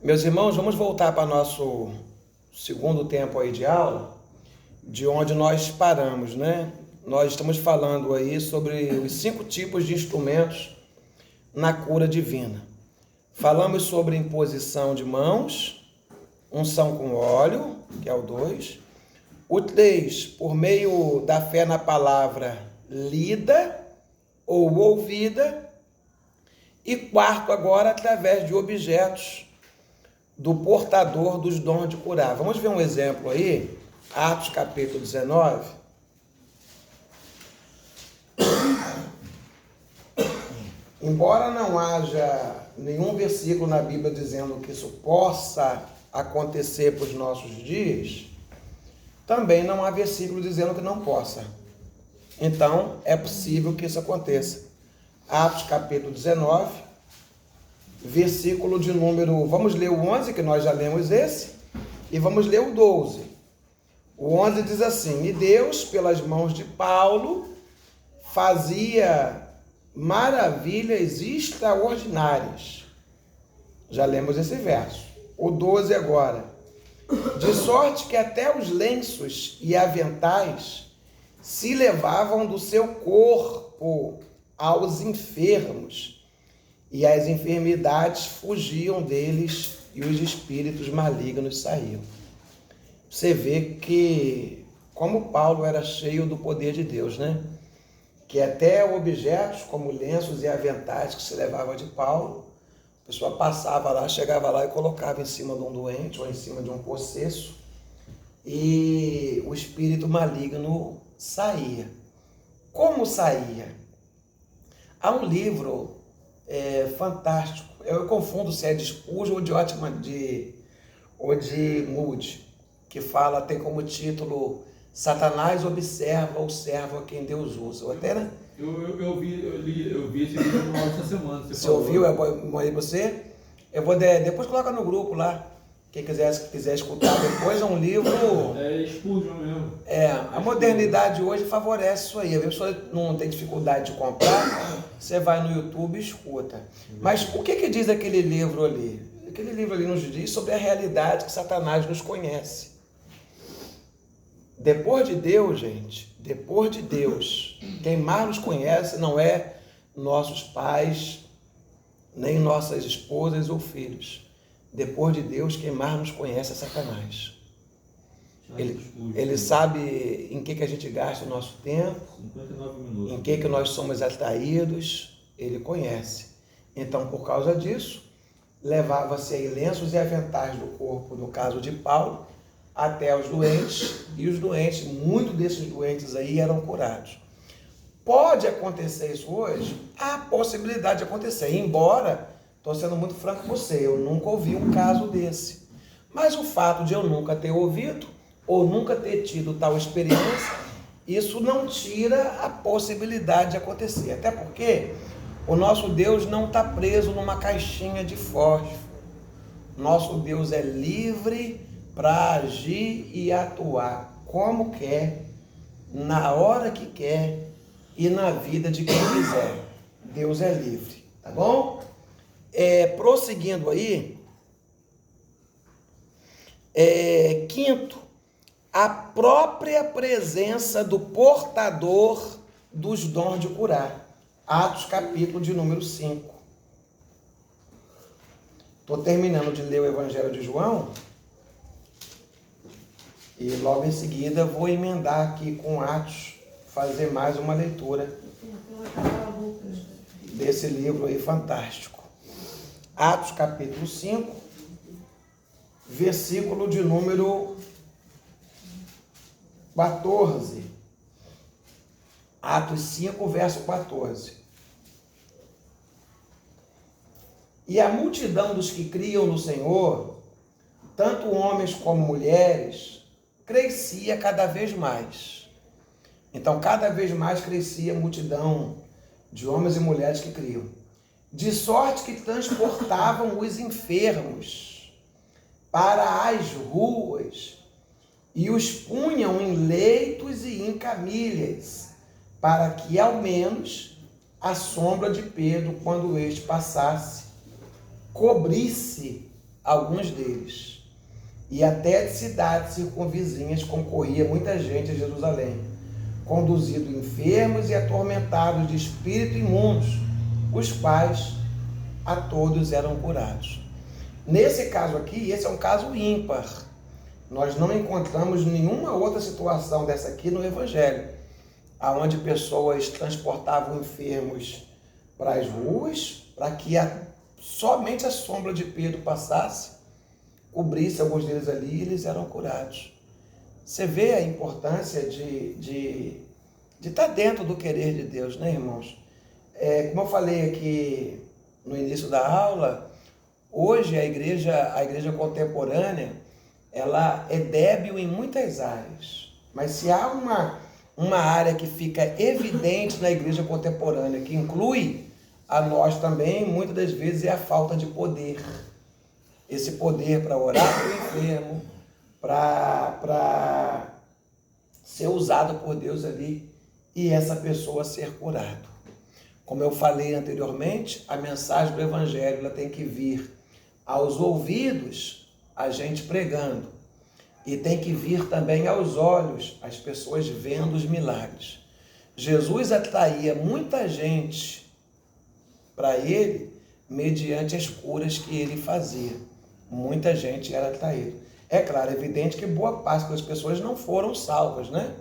Meus irmãos, vamos voltar para nosso segundo tempo aí de aula, de onde nós paramos, né? Nós estamos falando aí sobre os 5 tipos de instrumentos na cura divina. Falamos sobre imposição de mãos, unção com óleo, que é o 2. O 3, por meio da fé na palavra lida ou ouvida. E quarto, agora, através de objetos do portador dos dons de curar. Vamos ver um exemplo aí, Atos capítulo 19. Embora não haja nenhum versículo na Bíblia dizendo que isso possa acontecer para os nossos dias, também não há versículo dizendo que não possa. Então, é possível que isso aconteça. Atos capítulo 19, versículo de número... Vamos ler o 11, que nós já lemos esse, e vamos ler o 12. O 11 diz assim: E Deus, pelas mãos de Paulo, fazia maravilhas extraordinárias. Já lemos esse verso. O 12 agora. De sorte que até os lenços e aventais se levavam do seu corpo aos enfermos, e as enfermidades fugiam deles, e os espíritos malignos saíam. Você vê que, como Paulo era cheio do poder de Deus, né? Que até objetos como lenços e aventais que se levava de Paulo, a pessoa passava lá, chegava lá e colocava em cima de um doente ou em cima de um possesso, e o espírito maligno saía. Como saía? Há um livro fantástico, eu confundo se é de Spurgeon ou de Moody, que fala, tem como título Satanás observa o servo a quem Deus usa. Eu vi esse vídeo no áudio essa semana. Você ouviu? Eu mandei você? Eu vou depois coloca no grupo lá. Quem quiser escutar depois, é um livro... É Spurgeon mesmo. A modernidade hoje favorece isso aí. A pessoa não tem dificuldade de comprar, você vai no YouTube e escuta. Mas o que diz aquele livro ali? Aquele livro ali nos diz sobre a realidade que Satanás nos conhece. Depois de Deus, gente, depois de Deus, quem mais nos conhece não é nossos pais, nem nossas esposas ou filhos. Depois de Deus, quem mais nos conhece é Satanás. Ele sabe em que a gente gasta o nosso tempo, 59 minutos. em que nós somos atraídos, ele conhece. Então, por causa disso, levava-se aí lenços e aventais do corpo, no caso de Paulo, até os doentes, e os doentes, muitos desses doentes aí eram curados. Pode acontecer isso hoje? Há possibilidade de acontecer, embora, estou sendo muito franco com você, eu nunca ouvi um caso desse. Mas o fato de eu nunca ter ouvido, ou nunca ter tido tal experiência, isso não tira a possibilidade de acontecer. Até porque o nosso Deus não está preso numa caixinha de fósforo. Nosso Deus é livre para agir e atuar como quer, na hora que quer e na vida de quem quiser. Deus é livre, tá bom? Prosseguindo aí, quinto, a própria presença do portador dos dons de curar. Atos capítulo de número 5. Estou terminando de ler o Evangelho de João e logo em seguida vou emendar aqui com Atos, fazer mais uma leitura desse livro aí fantástico. Atos capítulo 5, versículo de número 14. Atos 5, verso 14. E a multidão dos que criam no Senhor, tanto homens como mulheres, crescia cada vez mais. Então, cada vez mais crescia a multidão de homens e mulheres que criam. De sorte que transportavam os enfermos para as ruas e os punham em leitos e em camilhas, para que ao menos a sombra de Pedro, quando este passasse, cobrisse alguns deles. E até de cidades circunvizinhas concorria muita gente a Jerusalém, conduzido enfermos e atormentados de espírito imundos, os quais a todos eram curados. Nesse caso aqui, esse é um caso ímpar. Nós não encontramos nenhuma outra situação dessa aqui no Evangelho, onde pessoas transportavam enfermos para as ruas, para que somente a sombra de Pedro passasse, cobrisse alguns deles ali e eles eram curados. Você vê a importância de estar dentro do querer de Deus, né, irmãos? Como eu falei aqui no início da aula, hoje a igreja contemporânea, ela é débil em muitas áreas. Mas se há uma área que fica evidente na igreja contemporânea, que inclui a nós também, muitas das vezes é a falta de poder. Esse poder para orar para o enfermo, para ser usado por Deus ali e essa pessoa ser curada. Como eu falei anteriormente, a mensagem do Evangelho ela tem que vir aos ouvidos, a gente pregando, e tem que vir também aos olhos, as pessoas vendo os milagres. Jesus atraía muita gente para ele mediante as curas que ele fazia. Muita gente era atraída. É claro, é evidente que boa parte das pessoas não foram salvas, né?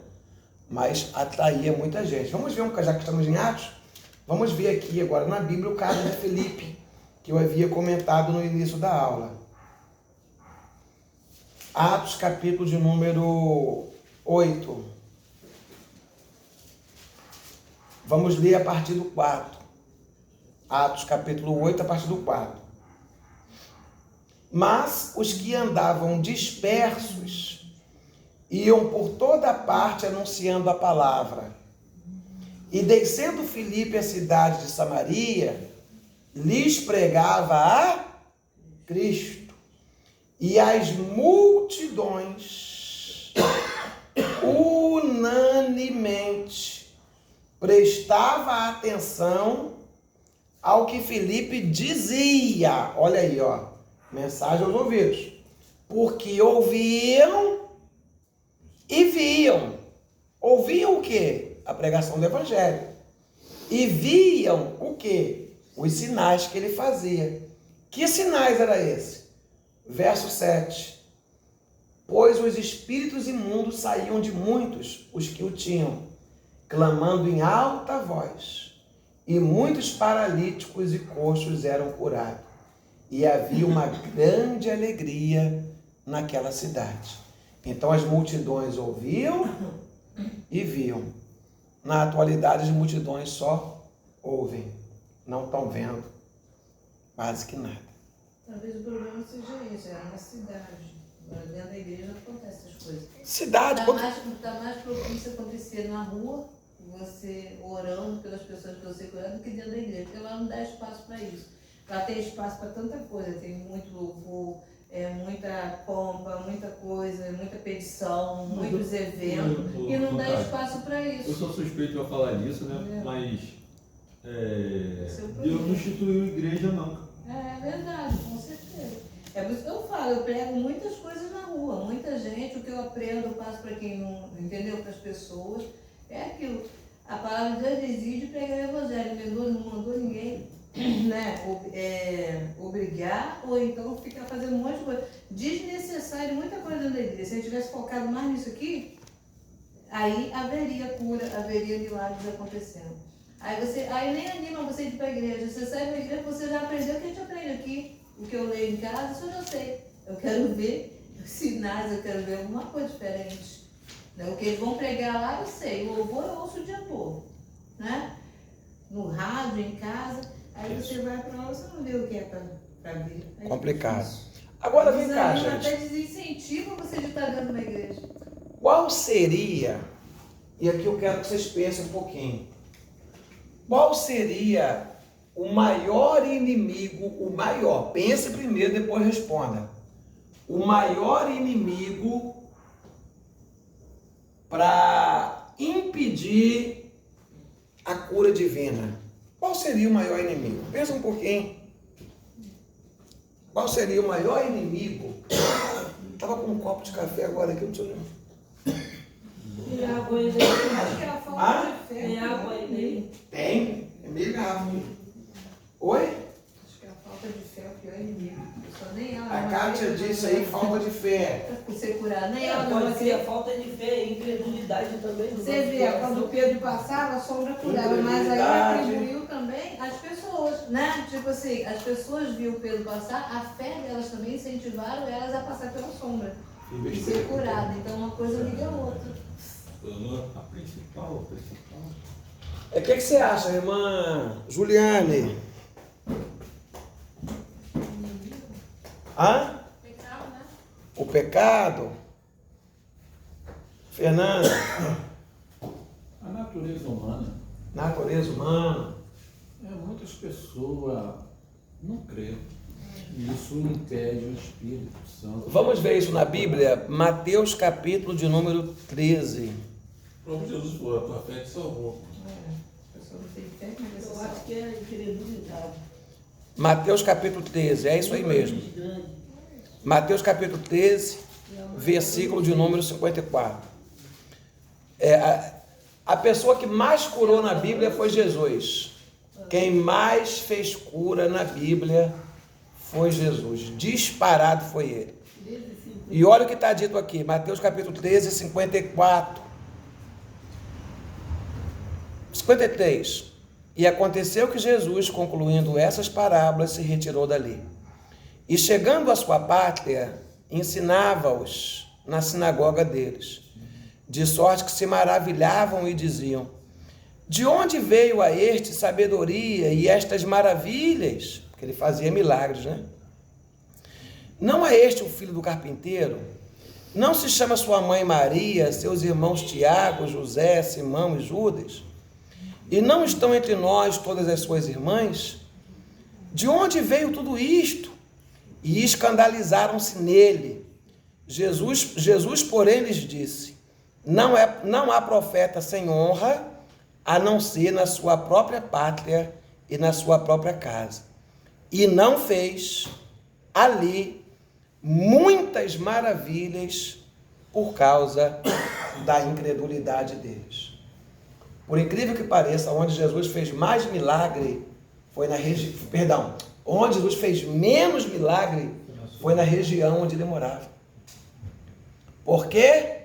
Mas atraía muita gente. Vamos ver, já que estamos em Atos, vamos ver aqui agora na Bíblia o caso de Filipe, que eu havia comentado no início da aula. Atos, capítulo de número 8. Vamos ler a partir do 4. Atos, capítulo 8, a partir do 4. Mas os que andavam dispersos iam por toda parte anunciando a palavra. E descendo Filipe à cidade de Samaria, lhes pregava a Cristo. E as multidões unanimemente prestava atenção ao que Filipe dizia. Olha aí, ó, mensagem aos ouvidos. Porque ouviam e viam. Ouviam o quê? A pregação do Evangelho. E viam o quê? Os sinais que ele fazia. Que sinais era esse? Verso 7. Pois os espíritos imundos saíam de muitos, os que o tinham, clamando em alta voz. E muitos paralíticos e coxos eram curados. E havia uma grande alegria naquela cidade. Então as multidões ouviam e viam. Na atualidade as multidões só ouvem, não estão vendo quase que nada. Talvez o problema seja esse, é na cidade. Agora dentro da igreja não acontece essas coisas. Cidade... Está mais propício acontecer na rua, você orando pelas pessoas que você curando, do que dentro da igreja. Porque lá não dá espaço para isso. Lá tem espaço para tanta coisa, tem muito louvor, muita pompa, muita coisa, muita petição, muitos eventos, e não dá espaço para isso. Eu sou suspeito para falar disso, né? Mas Deus não instituiu igreja, não. É verdade, com certeza. É por isso que eu falo, eu prego muitas coisas na rua, muita gente, o que eu aprendo eu passo para quem não entendeu, para as pessoas, é aquilo. A palavra de Deus exige pregar o Evangelho, não mandou ninguém, né, obrigar, ou então ficar fazendo um monte de coisa. Desnecessário, muita coisa dentro da igreja. Se a gente tivesse focado mais nisso aqui, aí haveria cura, haveria milagres acontecendo. Aí nem anima você ir para a igreja. Você sai da igreja, você já aprendeu o que a gente aprende aqui. O que eu leio em casa, isso eu já sei. Eu quero ver os sinais, eu quero ver alguma coisa diferente. O que eles vão pregar lá, eu sei. O louvor eu ouço o dia todo. Né? No rádio, em casa. Aí você vai para lá, você não vê o que é para ver. É complicado. difícil. Agora vem cá, gente. Até desincentiva você de estar dentro da igreja. Qual seria, e aqui eu quero que vocês pensem um pouquinho, qual seria o maior inimigo, pense primeiro, depois responda. O maior inimigo para impedir a cura divina? Qual seria o maior inimigo? Pensa um pouquinho. Qual seria o maior inimigo? Estava com um copo de café agora aqui, não sei não. Tem água aí, né? Acho que é a falta de fé. Tem água aí, né? Tem, é meio garrafa. Oi? Acho que a falta de fé é o pior inimigo. A pessoa nem ela. A Kátia disse aí, falta de fé. Por ser curada, nem ela não Pode vai ser a ser. falta de fé e incredulidade também. Você vê, quando o Pedro passava, a sombra curava, mas aí atribuiu também às pessoas, né? Tipo assim, as pessoas viam o Pedro passar, a fé delas também incentivaram elas a passar pela sombra e ser curada. Então uma coisa liga a outra. A principal. O que você acha, irmã Juliane? Hã? Pecado, né? O pecado? Fernanda? A natureza humana, Natureza humana? muitas pessoas não creem. E isso impede o Espírito Santo. Vamos ver isso na Bíblia, Mateus capítulo de número 13. Como Jesus falou, a tua fé te salvou. A pessoa não tem fé, mas Eu acho que é incredulidade. Mateus capítulo 13, é isso aí mesmo. Mateus capítulo 13, versículo de número 54. A pessoa que mais curou na Bíblia foi Jesus. Quem mais fez cura na Bíblia foi Jesus. Disparado foi ele. E olha o que está dito aqui, Mateus capítulo 13, 54. 53. E aconteceu que Jesus, concluindo essas parábolas, se retirou dali. E chegando à sua pátria, ensinava-os na sinagoga deles, de sorte que se maravilhavam e diziam: de onde veio a este sabedoria e estas maravilhas? Porque ele fazia milagres, né? Não é este o filho do carpinteiro? Não se chama sua mãe Maria, seus irmãos Tiago, José, Simão e Judas? E não estão entre nós todas as suas irmãs? De onde veio tudo isto? E escandalizaram-se nele. Jesus, porém, lhes disse: não há profeta sem honra, a não ser na sua própria pátria e na sua própria casa. E não fez ali muitas maravilhas por causa da incredulidade deles. Por incrível que pareça, onde Jesus fez mais milagre foi na região, onde Jesus fez menos milagre foi na região onde ele morava. Por quê?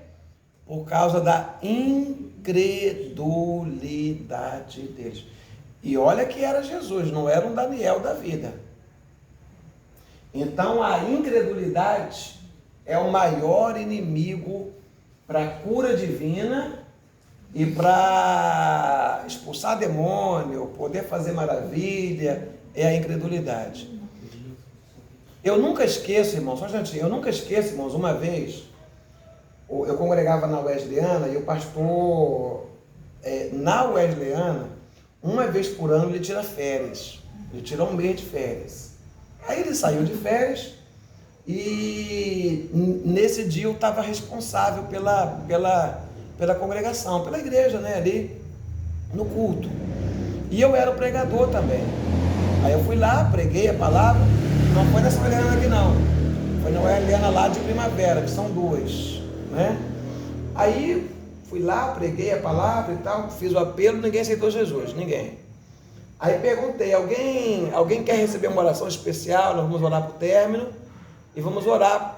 Por causa da incredulidade deles. E olha que era Jesus, não era um Daniel da vida. Então a incredulidade é o maior inimigo para a cura divina e para expulsar demônio, poder fazer maravilha, é a incredulidade. Eu nunca esqueço, irmãos, só um instantinho, eu nunca esqueço, irmãos, uma vez, eu congregava na Wesleyana e o pastor, na Wesleyana, uma vez por ano ele tira férias, ele tirou um mês de férias. Aí ele saiu de férias e nesse dia eu estava responsável pela congregação, pela igreja, né, ali no culto. E eu era o pregador também. Aí eu fui lá, preguei a palavra, não foi nessa Wesleyana aqui não, foi na Wesleyana lá de Primavera, que são duas, né? Aí fui lá, preguei a palavra e tal, fiz o apelo, ninguém aceitou Jesus, ninguém. Aí perguntei, alguém quer receber uma oração especial? Nós vamos orar para o término e vamos orar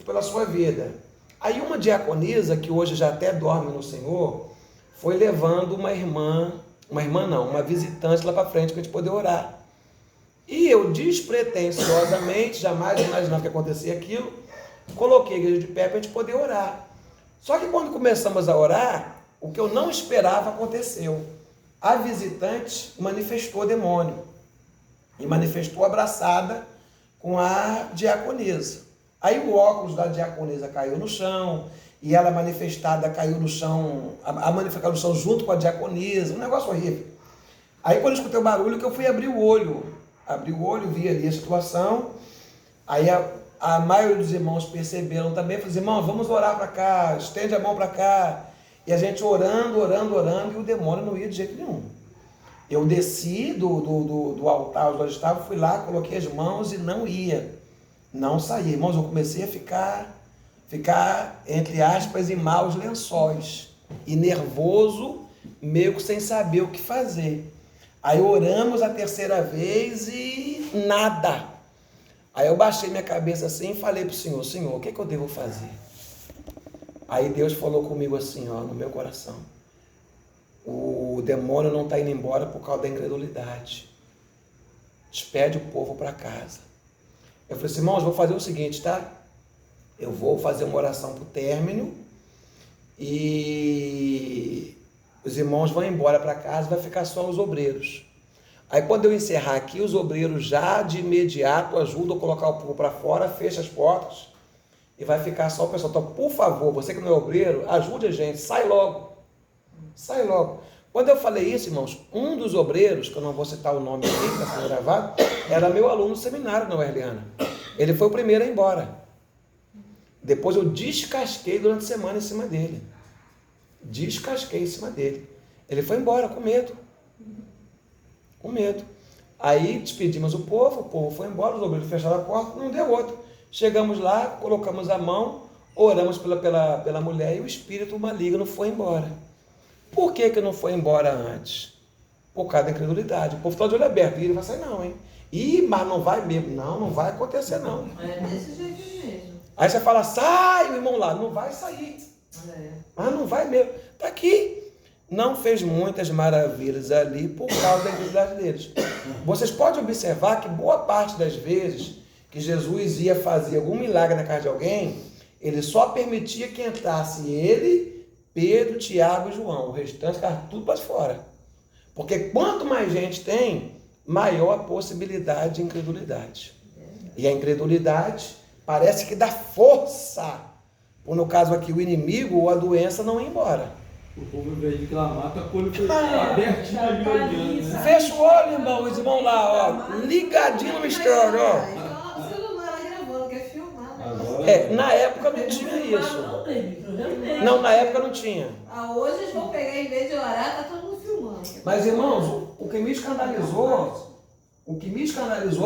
pela sua vida. Aí uma diaconisa, que hoje já até dorme no Senhor, foi levando uma visitante lá para frente para a gente poder orar. E eu despretensiosamente, jamais imaginava que acontecia aquilo, coloquei a igreja de pé para a gente poder orar. Só que quando começamos a orar, o que eu não esperava aconteceu. A visitante manifestou demônio e manifestou abraçada com a diaconisa. Aí o óculos da diaconisa caiu no chão e ela manifestada caiu no chão, a manifestada no chão junto com a diaconisa, um negócio horrível. Aí quando eu escutei o barulho que eu fui abrir o olho, vi ali a situação, aí a maioria dos irmãos perceberam também, falaram: irmão, vamos orar para cá, estende a mão para cá. E a gente orando, e o demônio não ia de jeito nenhum. Eu desci do altar onde eu estava, fui lá, coloquei as mãos e não ia. Não saía. Irmãos, eu comecei a ficar, entre aspas, em maus lençóis. E nervoso, meio que sem saber o que fazer. Aí oramos a terceira vez e nada. Aí eu baixei minha cabeça assim e falei para o Senhor, Senhor, o que eu devo fazer? Aí Deus falou comigo assim, ó, no meu coração. O demônio não está indo embora por causa da incredulidade. Despede o povo para casa. Eu falei assim, irmãos, vou fazer o seguinte, tá? Eu vou fazer uma oração para o término e os irmãos vão embora para casa, vai ficar só os obreiros. Aí quando eu encerrar aqui, os obreiros já de imediato ajudam a colocar o povo para fora, fecha as portas e vai ficar só o pessoal. Então, por favor, você que não é obreiro, ajude a gente, sai logo. Sai logo. Quando eu falei isso, irmãos, um dos obreiros, que eu não vou citar o nome aqui, que está sendo gravado, era meu aluno no seminário na Uerliana. Ele foi o primeiro a ir embora. Depois eu descasquei durante a semana em cima dele. Descasquei em cima dele. Ele foi embora com medo. Com medo. Aí despedimos o povo foi embora, os obreiros fecharam a porta, não deu outro. Chegamos lá, colocamos a mão, oramos pela mulher e o espírito maligno foi embora. Por que não foi embora antes? Por causa da incredulidade. O povo está de olho aberto. E ele vai sair não, hein? Mas não vai mesmo. Não vai acontecer não. É desse jeito mesmo. Aí você fala, sai o irmão lá. Não vai sair. Mas não vai mesmo. Está aqui. Não fez muitas maravilhas ali por causa da incredulidade deles. Vocês podem observar que boa parte das vezes que Jesus ia fazer algum milagre na casa de alguém, ele só permitia que entrasse ele, Pedro, Tiago e João. O restante ficava tudo para fora. Porque quanto mais gente tem, maior a possibilidade de incredulidade. E a incredulidade parece que dá força. Ou no caso aqui, o inimigo ou a doença não ir embora. O povo, ao invés de clamar, está com o olho abertinho ali olhando, né? Fecha o olho, irmão. Os irmãos lá, ó, ligadinho no mistério, ó. Então, o celular lá gravando, quer filmar. Na época não tinha isso. Não, na época não tinha. Hoje eles vão pegar, em vez de orar, tá todo mundo filmando. Mas, irmãos, o que me escandalizou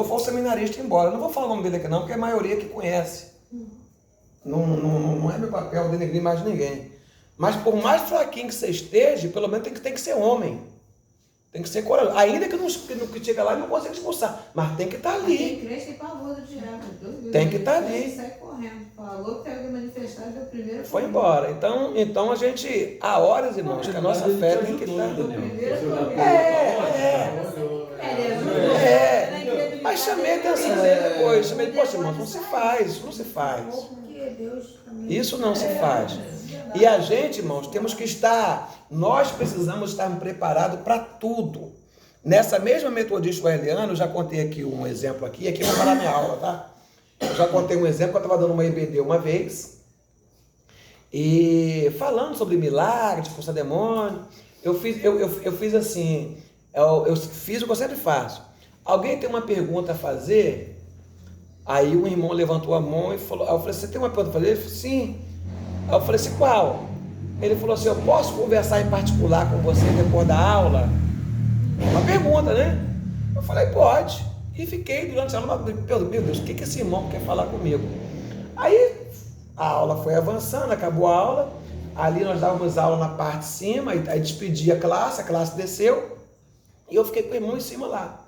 foi o seminarista ir embora. Eu não vou falar o nome dele aqui não, porque é a maioria que conhece. Não é meu papel denegrir mais ninguém. Mas por mais fraquinho que você esteja, pelo menos tem que ser homem. Tem que ser corajoso. Ainda que não chega lá e não consiga expulsar. Mas tem que estar ali. Tem crente que tem pavor do diabo. Tem que estar ali. Sai correndo. Falou que teve que manifestar, deu o primeiro. Foi embora. Então a gente, há horas, irmãos, que a nossa fé tem que estar. Mas chamei atenção depois. Poxa, irmão, não se faz. Isso não se faz. Isso não se faz. E a gente, irmãos, temos que nós precisamos estar preparados para tudo. Nessa mesma metodista uerliana, eu já contei aqui um exemplo aqui eu vou parar minha aula, tá? Eu já contei um exemplo, eu estava dando uma EBD uma vez, e falando sobre milagres, expulsar demônio, eu fiz assim, eu fiz o que eu sempre faço. Alguém tem uma pergunta a fazer? Aí um irmão levantou a mão e falou, eu falei, você tem uma pergunta a fazer? Ele falou, sim. Aí eu falei assim, qual? Ele falou assim, eu posso conversar em particular com você depois da aula? Uma pergunta, né? Eu falei, pode. E fiquei durante a aula, meu Deus, o que esse irmão quer falar comigo? Aí a aula foi avançando, acabou a aula, ali nós dávamos aula na parte de cima, aí despedia a classe desceu, e eu fiquei com o irmão em cima lá.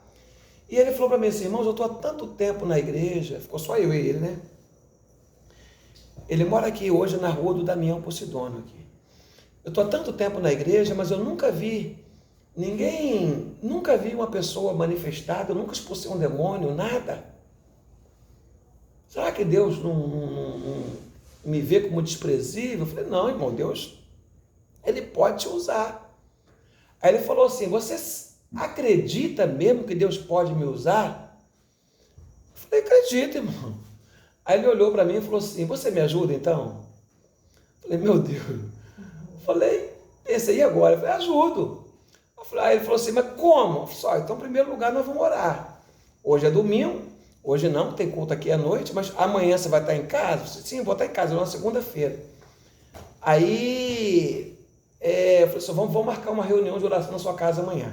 E ele falou para mim assim, irmãos, eu estou há tanto tempo na igreja, ficou só eu e ele, né? Ele mora aqui hoje na rua do Damião Posidônio aqui. Eu estou há tanto tempo na igreja, mas eu nunca vi uma pessoa manifestada, eu nunca expulsei um demônio, nada. Será que Deus não me vê como desprezível? Eu falei, não, irmão, Deus, Ele pode te usar. Aí ele falou assim, você acredita mesmo que Deus pode me usar? Eu falei, acredito, irmão. Aí ele olhou para mim e falou assim, você me ajuda então? Eu falei, meu Deus. Eu falei, pensei, e agora? Eu falei, ajudo. Aí ele falou assim, mas como? Eu falei, então em primeiro lugar nós vamos orar. Hoje é domingo, hoje não, tem culto aqui à noite, mas amanhã você vai estar em casa? Eu falei, sim, vou estar em casa, é uma segunda-feira. Aí eu falei assim, vamos marcar uma reunião de oração na sua casa amanhã.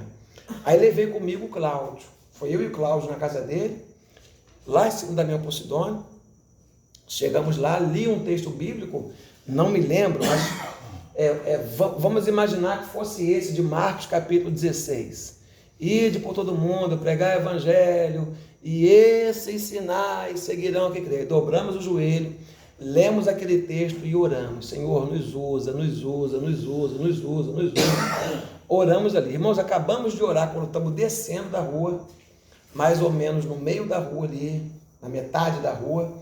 Aí levei comigo o Cláudio. Foi eu e o Cláudio na casa dele, lá em cima da minha Posidônia. Chegamos lá, li um texto bíblico, não me lembro, mas vamos imaginar que fosse esse de Marcos capítulo 16. Ide por todo mundo, pregar o evangelho, e esses sinais seguirão que crê. Dobramos o joelho, lemos aquele texto e oramos. Senhor, nos usa, nos usa, nos usa, nos usa, nos usa. Oramos ali. Irmãos, acabamos de orar quando estamos descendo da rua, mais ou menos no meio da rua ali, na metade da rua,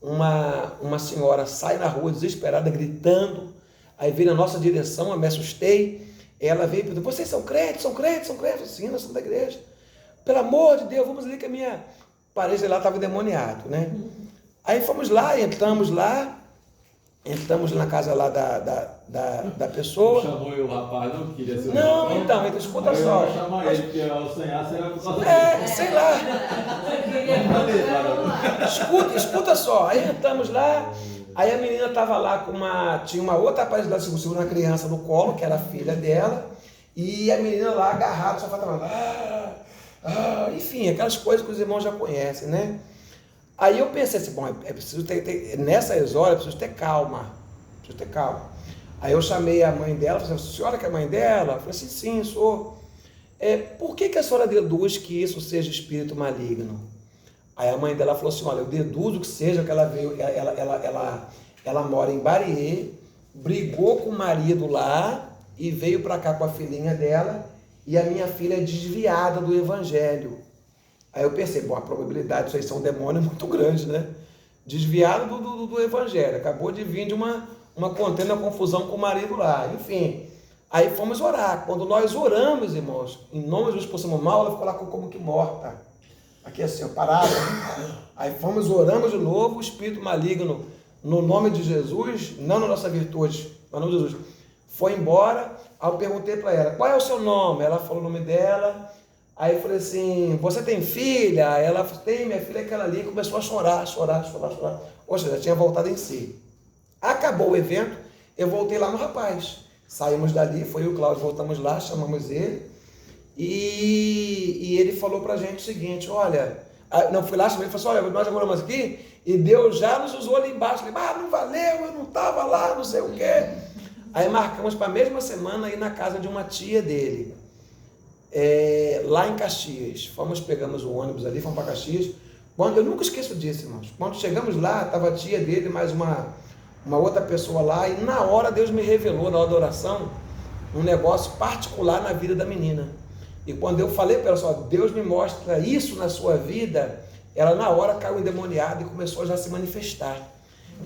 uma senhora sai na rua desesperada, gritando, aí veio na nossa direção, eu me assustei, ela veio e perguntou, vocês são crentes, são crentes, são crentes? Sim, nós somos da igreja. Pelo amor de Deus, vamos ali que a minha parede lá estava endemoniado, né? Aí fomos lá, entramos na casa lá da pessoa. Não chamou o rapaz, não queria ser. Não, então escuta só. Eu chamar ele, porque ao sonhar será por causa sei lá. Escuta só. Aí entramos lá, aí a menina estava lá tinha uma outra rapaz lá segurando uma criança no colo, que era a filha dela, e a menina lá agarrada, só falava enfim, aquelas coisas que os irmãos já conhecem, né? Aí eu pensei assim, bom, é preciso nessas horas, é preciso ter calma. Aí eu chamei a mãe dela, falei assim, a senhora que é a mãe dela? Eu falei assim, sim, sou. Por que a senhora deduz que isso seja espírito maligno? Aí a mãe dela falou assim, olha, eu deduzo que seja que ela veio, ela mora em Bariê, brigou com o marido lá e veio para cá com a filhinha dela, e a minha filha é desviada do evangelho. Aí eu pensei, bom, a probabilidade disso aí ser um demônio é muito grande, né? Desviado do evangelho, acabou de vir de uma contenda, uma confusão com o marido lá, enfim. Aí fomos orar. Quando nós oramos, irmãos, em nome de Jesus, expulsamos mal, ela ficou lá como que morta. Aqui assim, parada. Aí fomos, oramos de novo, o espírito maligno, no nome de Jesus, não na nossa virtude, mas no nome de Jesus, foi embora. Aí eu perguntei para ela, qual é o seu nome? Ela falou o nome dela. Aí eu falei assim, você tem filha? Ela falou, tem, minha filha é aquela ali. Começou a chorar. Ou seja, já tinha voltado em si. Acabou o evento, eu voltei lá no rapaz. Saímos dali, foi eu e o Cláudio, voltamos lá, chamamos ele. E ele falou pra gente o seguinte, olha... Não, fui lá, chamei ele, falou assim, olha, nós já moramos aqui, e Deus já nos usou ali embaixo. Eu falei, não valeu, eu não estava lá, não sei o quê. Aí marcamos para a mesma semana ir na casa de uma tia dele. Lá em Caxias, pegamos o ônibus ali, fomos para Caxias. Eu nunca esqueço disso, irmãos. Quando chegamos lá, estava a tia dele, mais uma outra pessoa lá, e na hora Deus me revelou, na hora da oração, um negócio particular na vida da menina. E quando eu falei para ela, só, Deus me mostra isso na sua vida, ela na hora caiu endemoniada e começou já a se manifestar.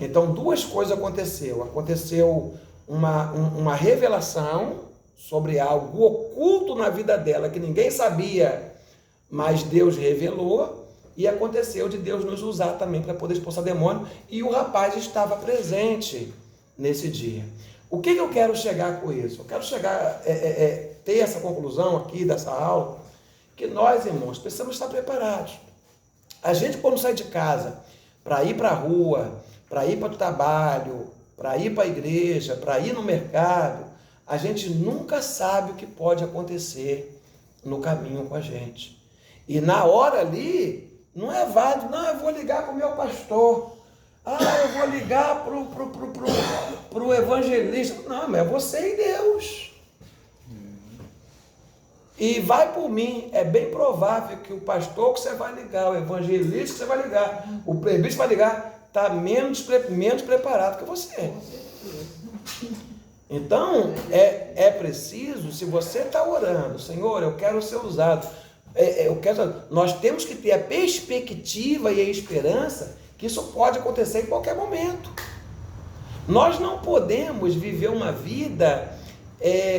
Então, duas coisas aconteceu. Aconteceu uma revelação sobre algo oculto na vida dela, que ninguém sabia, mas Deus revelou, e aconteceu de Deus nos usar também para poder expulsar demônio, e o rapaz estava presente nesse dia. O que eu quero chegar com isso? Eu quero ter essa conclusão aqui dessa aula, que nós, irmãos, precisamos estar preparados. A gente, quando sai de casa para ir para a rua, para ir para o trabalho, para ir para a igreja, para ir no mercado, a gente nunca sabe o que pode acontecer no caminho com a gente. E na hora ali, não é válido, não, eu vou ligar para o meu pastor, eu vou ligar para o evangelista. Não, mas é você e Deus. E vai por mim, é bem provável que o pastor que você vai ligar, o evangelista que você vai ligar, o presbítero que vai ligar, está menos preparado que você. Então, é preciso, se você está orando, Senhor, eu quero ser usado, nós temos que ter a perspectiva e a esperança que isso pode acontecer em qualquer momento. Nós não podemos viver uma vida,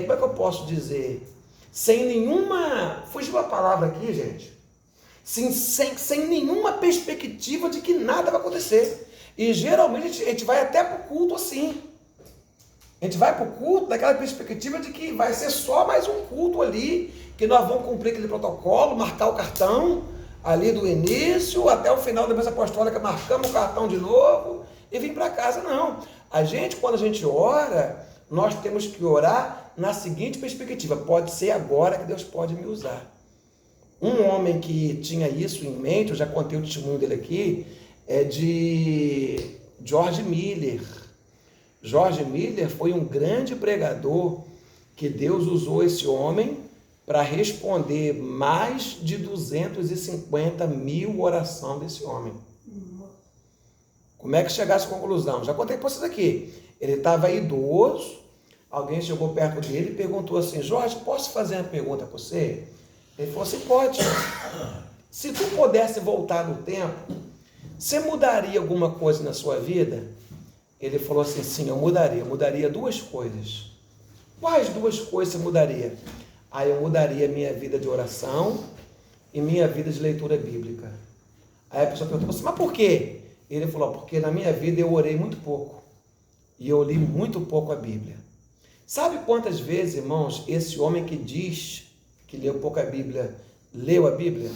como é que eu posso dizer, sem nenhuma, fugiu a palavra aqui, gente, sem nenhuma perspectiva de que nada vai acontecer. E geralmente a gente vai até para o culto assim. A gente vai para o culto daquela perspectiva de que vai ser só mais um culto ali, que nós vamos cumprir aquele protocolo, marcar o cartão ali do início até o final da mesa apostólica, marcamos o cartão de novo e vir para casa. Não. Quando a gente ora, nós temos que orar na seguinte perspectiva: pode ser agora que Deus pode me usar. Um homem que tinha isso em mente, eu já contei o testemunho dele aqui, é de George Miller. George Miller foi um grande pregador que Deus usou esse homem para responder mais de 250 mil orações desse homem. Como é que chegasse à conclusão? Já contei para vocês aqui. Ele estava idoso, alguém chegou perto dele e perguntou assim: Jorge, posso fazer uma pergunta para você? Ele falou assim: pode. Se tu pudesse voltar no tempo, você mudaria alguma coisa na sua vida? Ele falou assim: sim, eu mudaria duas coisas. Quais duas coisas você mudaria? Aí eu mudaria minha vida de oração e minha vida de leitura bíblica. Aí a pessoa perguntou assim: mas por quê? Ele falou: porque na minha vida eu orei muito pouco e eu li muito pouco a Bíblia. Sabe quantas vezes, irmãos, esse homem que diz que leu pouco a Bíblia, leu a Bíblia?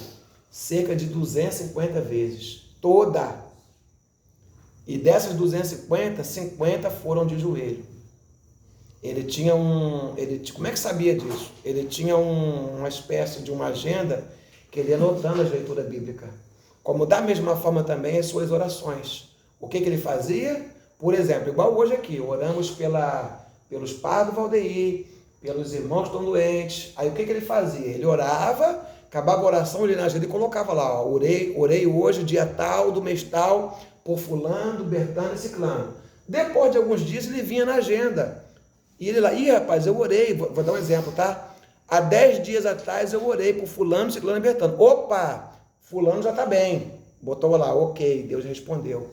Cerca de 250 vezes, toda. E dessas 250, 50 foram de joelho. Ele tinha como é que sabia disso? Ele tinha uma espécie de uma agenda que ele ia anotando as leituras bíblicas. Como da mesma forma também as suas orações. O que ele fazia? Por exemplo, igual hoje aqui, oramos pelos pais do Valdeir, pelos irmãos que estão doentes. Aí o que ele fazia? Ele orava, acabava a oração, ele na agenda e colocava lá: ó, orei hoje, dia tal, do mês tal, por fulano, Bertano e Ciclano. Depois de alguns dias ele vinha na agenda. E ele lá: rapaz, eu orei, vou dar um exemplo, tá? Há 10 dias atrás eu orei por fulano, Ciclano e Bertano. Opa, fulano já está bem. Botou lá: ok, Deus respondeu.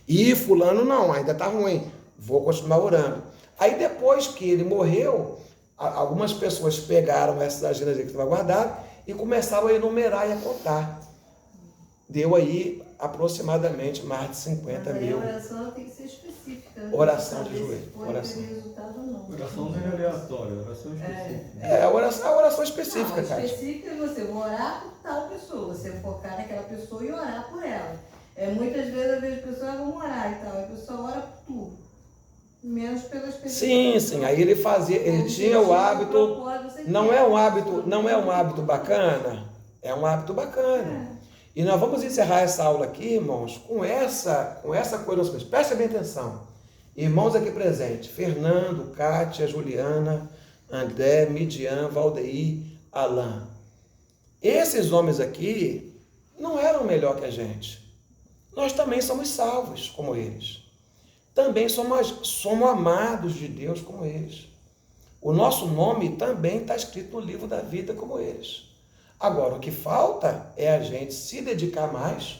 E fulano não, ainda está ruim. Vou continuar orando. Aí depois que ele morreu, algumas pessoas pegaram essas agendas que estavam guardadas e começaram a enumerar e a contar. Deu aí aproximadamente mais de 50 mil. A oração tem que ser específica. Oração de joelho. Oração. Oração não é aleatória, oração específica. É a oração específica, não, cara. Específica é você vou orar por tal pessoa, você focar naquela pessoa e orar por ela. Muitas vezes eu vejo pessoas vão orar e tal, a pessoa ora por tudo, menos pelas pessoas. Sim, aí ele fazia, ele tinha o hábito, não é um hábito bacana? É um hábito bacana. E nós vamos encerrar essa aula aqui, irmãos, com essa coisa. Presta bem atenção. Irmãos aqui presentes: Fernando, Kátia, Juliana, André, Midian, Valdeir, Alain. Esses homens aqui não eram melhor que a gente. Nós também somos salvos como eles. Também somos amados de Deus como eles. O nosso nome também está escrito no livro da vida como eles. Agora, o que falta é a gente se dedicar mais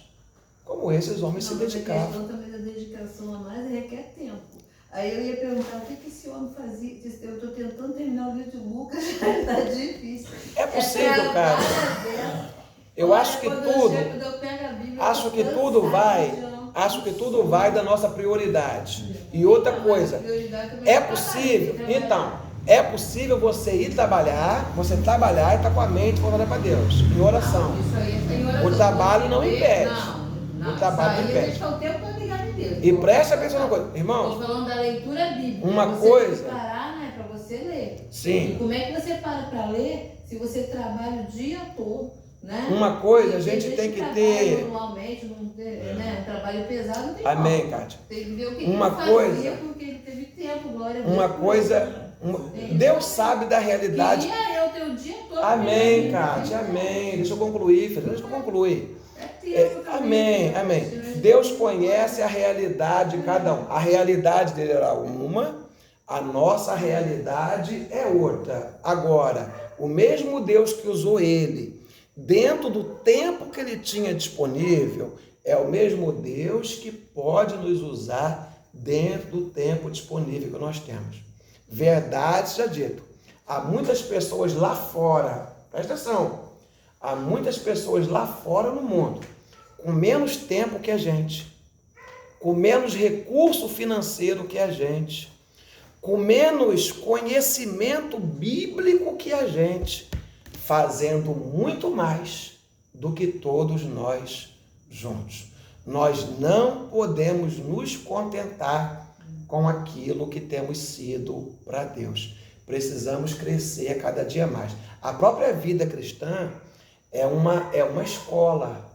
como esses homens se dedicavam. A questão também da dedicação a mais requer tempo. Aí eu ia perguntar: o que esse homem fazia? Eu estou tentando terminar o livro de Lucas, já está difícil. É possível, cara. Eu acho que tudo vai da nossa prioridade. E outra coisa, é possível. Então, é possível você ir trabalhar, e estar com a mente voltada para Deus, em oração. O trabalho não impede. O trabalho não impede. E preste atenção numa coisa, irmãos. Estou falando da leitura bíblica. Uma coisa. Parar, né, para você ler. Sim. E como é que você para ler se você trabalha o dia todo, né? Uma coisa a gente tem que ter. Normalmente, né, um trabalho pesado não tem. Amém, Kátia. Tem que ver o que uma ele coisa. fazia, porque ele teve tempo, glória a Deus. Uma coisa. Deus sabe da realidade. Queria eu ter o dia todo. Amém, Kátia, amém. Deixa eu concluir, filho. Deixa eu concluir. Amém. Deus conhece a realidade de cada um. A realidade dele era uma, a nossa realidade é outra. Agora, o mesmo Deus que usou ele dentro do tempo que ele tinha disponível é o mesmo Deus que pode nos usar dentro do tempo disponível que nós temos. Verdade seja dito. Há muitas pessoas lá fora, presta atenção, há muitas pessoas lá fora no mundo com menos tempo que a gente, com menos recurso financeiro que a gente, com menos conhecimento bíblico que a gente, fazendo muito mais do que todos nós juntos. Nós não podemos nos contentar com aquilo que temos sido para Deus. Precisamos crescer a cada dia mais. A própria vida cristã é uma escola.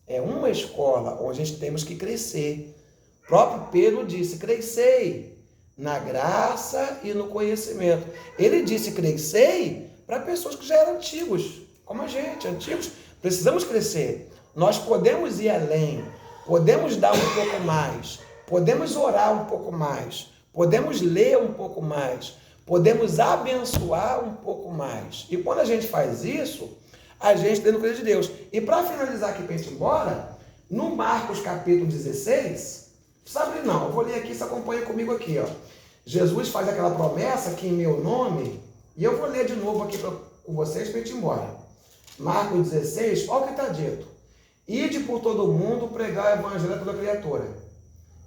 É uma escola onde a gente temos que crescer. O próprio Pedro disse, crescei na graça e no conhecimento. Ele disse, crescei para pessoas que já eram antigos, como a gente, antigos. Precisamos crescer. Nós podemos ir além, podemos dar um pouco mais, podemos orar um pouco mais, podemos ler um pouco mais, podemos abençoar um pouco mais. E quando a gente faz isso, a gente tem no coisa de Deus. E para finalizar aqui para a gente ir embora, no Marcos capítulo 16, sabe não, eu vou ler aqui, você acompanha comigo aqui, ó. Jesus faz aquela promessa que em meu nome, e eu vou ler de novo aqui com vocês para a gente ir embora. Marcos 16, olha o que está dito. Ide por todo o mundo pregar o evangelho a toda criatura.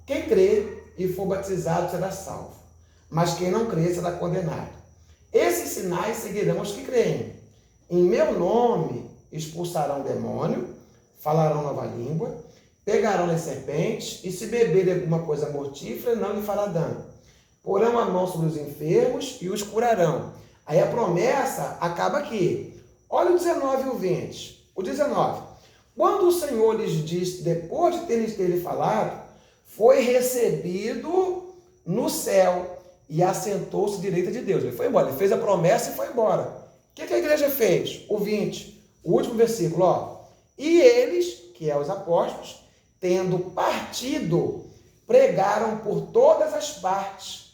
Quem crê e for batizado será salvo, mas quem não crê será condenado. Esses sinais seguirão os que creem. Em meu nome expulsarão demônio, falarão nova língua, pegarão as serpentes, e se beberem alguma coisa mortífera, não lhe fará dano. Porão a mão sobre os enfermos e os curarão. Aí a promessa acaba aqui. Olha o 19 e o 20. O 19. Quando o Senhor lhes disse, depois de ter lhe falado, foi recebido no céu e assentou-se à direita de Deus. Ele foi embora, ele fez a promessa e foi embora. O que a igreja fez? O 20, o último versículo, ó. E eles, que é os apóstolos, tendo partido, pregaram por todas as partes,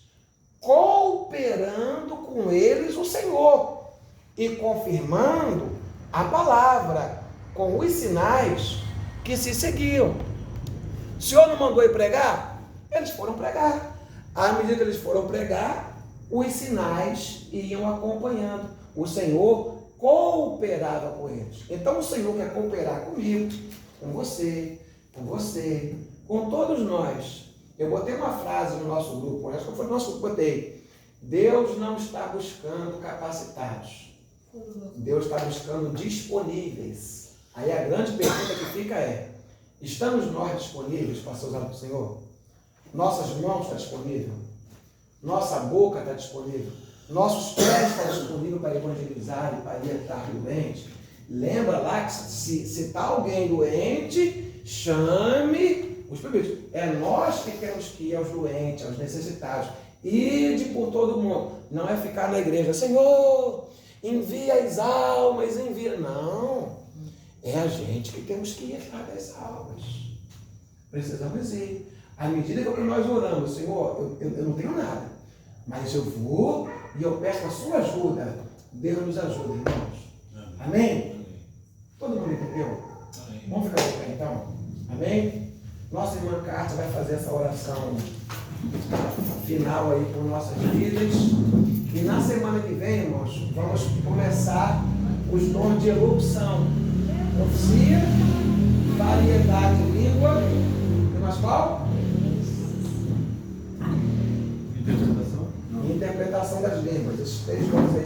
cooperando com eles o Senhor e confirmando a palavra com os sinais que se seguiam. O Senhor não mandou ir pregar? Eles foram pregar. À medida que eles foram pregar, os sinais iam acompanhando. O Senhor cooperava com eles. Então o Senhor quer cooperar comigo, com você, com todos nós. Eu botei uma frase no nosso grupo, acho que foi no nosso grupo, botei. Deus não está buscando capacitados. Deus está buscando disponíveis. Aí a grande pergunta que fica é, estamos nós disponíveis para ser usados pelo Senhor? Nossas mãos estão disponíveis? Nossa boca está disponível? Nossos pés estão disponíveis para evangelizar e para orientar doente? Lembra lá que se está alguém doente, chame os primeiros. É nós que temos que ir aos doentes, aos necessitados. Ide por todo mundo. Não é ficar na igreja, Senhor, envia as almas, envia. Não. É a gente que temos que ir atrás das almas. Precisamos ir. À medida que nós oramos, Senhor, eu não tenho nada, mas eu vou e eu peço a sua ajuda. Deus nos ajuda, irmãos. Amém? Todo mundo entendeu? Amém. Vamos ficar de pé então? Amém? Nossa irmã Cártia vai fazer essa oração final aí por nossas vidas. E na semana que vem, irmãos, vamos começar os dons de elocução. Profecia, variedade de língua, e mais qual? Interpretação? Interpretação das línguas. Esses três dons aí.